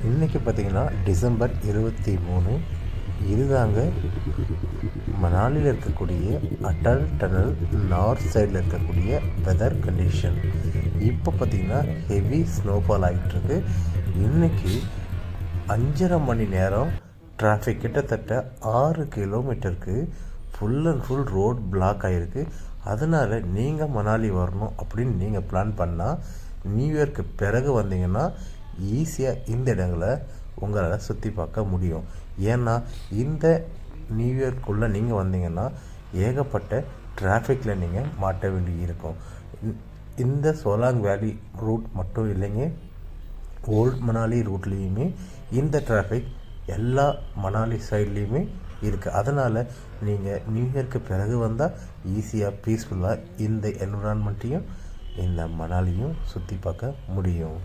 இன்றைக்கி பார்த்திங்கன்னா டிசம்பர் 23. இதுதாங்க மணாலியில் இருக்கக்கூடிய அட்டல் டனல் நார்த் சைடில் இருக்கக்கூடிய வெதர் கண்டிஷன். இப்போ பார்த்திங்கன்னா ஹெவி ஸ்னோஃபால் ஆகிட்டுருக்கு. இன்றைக்கி 5.5 மணி நேரம் டிராஃபிக் கிட்டத்தட்ட 6 கிலோமீட்டருக்கு full and full road black ஆகிருக்கு. அதனால் நீங்கள் மணாலி வரணும் அப்படின்னு நீங்கள் பிளான் பண்ணால் நியூ இயர்க்கு பிறகு வந்தீங்கன்னா ஈஸியாக இந்த இடங்களை உங்களால் சுற்றி பார்க்க முடியும். ஏன்னா இந்த நியூ இயர்க்குள்ளே நீங்கள் வந்தீங்கன்னா ஏகப்பட்ட டிராஃபிக்கில் நீங்கள் மாட்ட வேண்டி இருக்கும். இந்த சோலாங் வேலி ரூட் மட்டும் இல்லைங்க, ஓல்ட் மணாலி ரூட்லேயுமே இந்த டிராஃபிக் எல்லா மணாலி சைட்லேயுமே இருக்குது. அதனால் நீங்கள் நியூ இயர்க்கு பிறகு வந்தால் ஈஸியாக பீஸ்ஃபுல்லாக இந்த என்விரான்மெண்ட்டையும் இந்த மணாலியும் சுற்றி பார்க்க முடியும்.